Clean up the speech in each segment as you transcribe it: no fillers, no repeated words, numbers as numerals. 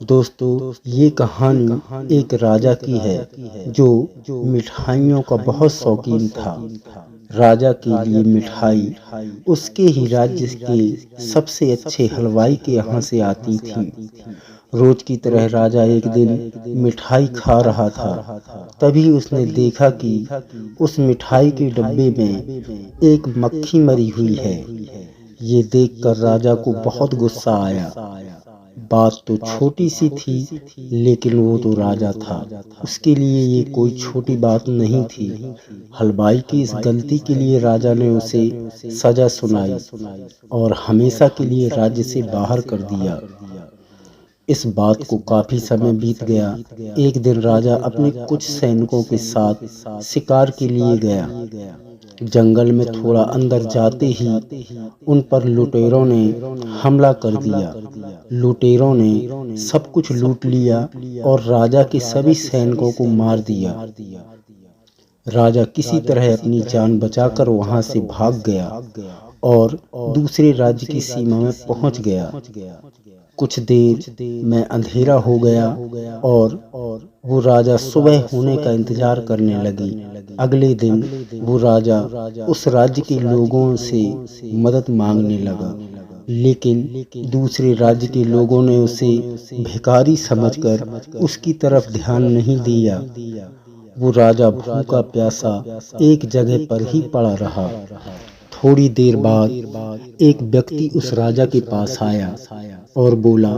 दोस्तों, ये कहानी एक राजा की है जो मिठाइयों का बहुत शौकीन था। राजा के लिए मिठाई उसके ही राज्य के सबसे अच्छे हलवाई के यहाँ से आती थी। रोज की तरह राजा एक दिन मिठाई खा रहा था। तभी उसने देखा कि उस मिठाई के डब्बे में एक मक्खी मरी हुई है। ये देखकर राजा को बहुत गुस्सा आया। बात तो छोटी सी थी, लेकिन वो तो राजा था। उसके लिए ये कोई छोटी बात नहीं थी। हलवाई की इस गलती के लिए राजा ने उसे सजा सुनाई और हमेशा के लिए राज्य से बाहर कर दिया। इस बात को काफी समय बीत गया। एक दिन राजा अपने कुछ सैनिकों के साथ शिकार के लिए गया। जंगल में थोड़ा अंदर जाते ही उन पर लुटेरों ने हमला कर दिया। लुटेरों ने सब कुछ लूट लिया और राजा के सभी सैनिकों को मार दिया। राजा किसी तरह अपनी जान बचाकर वहां से भाग गया और दूसरे राज्य की सीमा में पहुंच गया। कुछ देर में अंधेरा हो गया और वो राजा सुबह होने का इंतजार करने लगी। अगले दिन वो राजा उस राज्य के लोगों से मदद मांगने लगा, लेकिन दूसरे राज्य के लोगों ने उसे भिखारी समझकर उसकी तरफ ध्यान नहीं दिया। वो राजा भूखा प्यासा एक जगह पर ही पड़ा रहा। थोड़ी देर बाद एक व्यक्ति उस राजा के पास आया और बोला,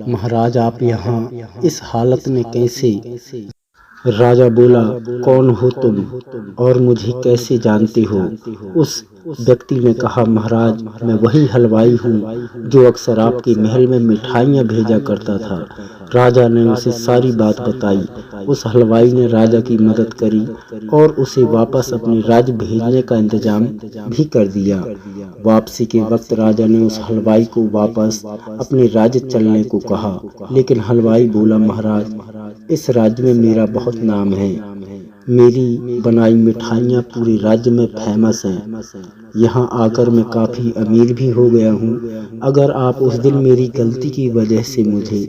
महाराज, आप यहाँ इस हालत में कैसे? राजा बोला, कौन हो तुम और मुझे कैसे जानते हो? उस व्यक्ति ने कहा, महाराज, मैं वही हलवाई हूँ जो अक्सर आपके महल में मिठाइयाँ भेजा करता था। राजा ने उसे सारी बात बताई। उस हलवाई ने राजा की मदद करी और उसे वापस अपने राज्य भेजने का इंतजाम भी कर दिया। वापसी के वक्त राजा ने उस हलवाई को वापस अपने राज्य चलने को कहा, लेकिन हलवाई बोला, महाराज, इस राज्य में मेरा बहुत नाम है। मेरी बनाई मिठाइयाँ पूरे राज्य में फेमस हैं। यहाँ आकर मैं काफ़ी अमीर भी हो गया हूँ। अगर आप उस दिन मेरी गलती की वजह से मुझे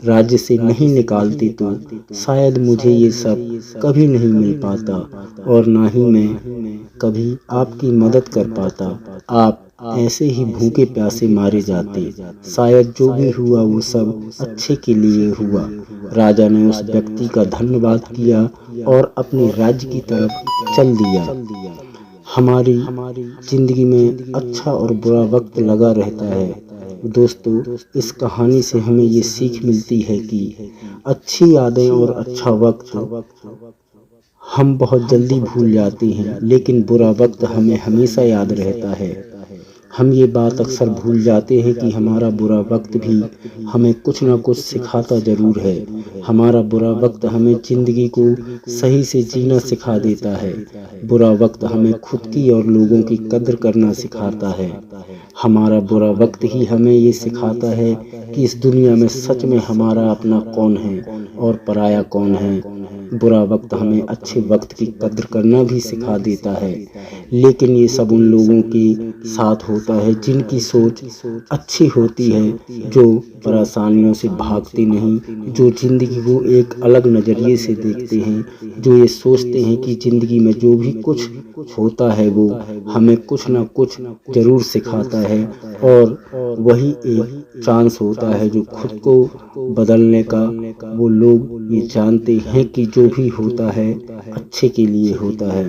राज्य से नहीं निकालते तो शायद मुझे ये सब कभी नहीं मिल पाता और ना ही मैं कभी आपकी मदद कर पाता। आप ऐसे ही भूखे प्यासे मारे जाते। शायद जो भी हुआ वो सब अच्छे के लिए हुआ। राजा ने उस व्यक्ति का धन्यवाद किया और अपने राज्य की तरफ चल दिया। हमारी जिंदगी में अच्छा और बुरा वक्त लगा रहता है। दोस्तों, इस कहानी से हमें ये सीख मिलती है कि अच्छी यादें और अच्छा वक्त हम बहुत जल्दी भूल जाते हैं, लेकिन बुरा वक्त हमें हमेशा याद रहता है। हम ये बात अक्सर भूल जाते हैं कि हमारा बुरा वक्त भी हमें कुछ ना कुछ सिखाता ज़रूर है। हमारा बुरा वक्त हमें ज़िंदगी को सही से जीना सिखा देता है। बुरा वक्त हमें खुद की और लोगों की कद्र करना सिखाता है। हमारा बुरा वक्त ही हमें ये सिखाता है कि इस दुनिया में सच में हमारा अपना कौन है और पराया कौन है। बुरा वक्त हमें अच्छे वक्त की कद्र करना भी सिखा देता है, लेकिन ये सब उन लोगों के साथ होता है जिनकी सोच अच्छी होती है, जो परेशानियों से भागते नहीं, जो ज़िंदगी को एक अलग नज़रिए से देखते हैं, जो ये सोचते हैं कि ज़िंदगी में जो भी कुछ होता है वो हमें कुछ ना कुछ ज़रूर सिखाता है और वही एक चांस होता है जो खुद को बदलने का। वो लोग ये जानते हैं कि जो भी होता है अच्छे के लिए होता है।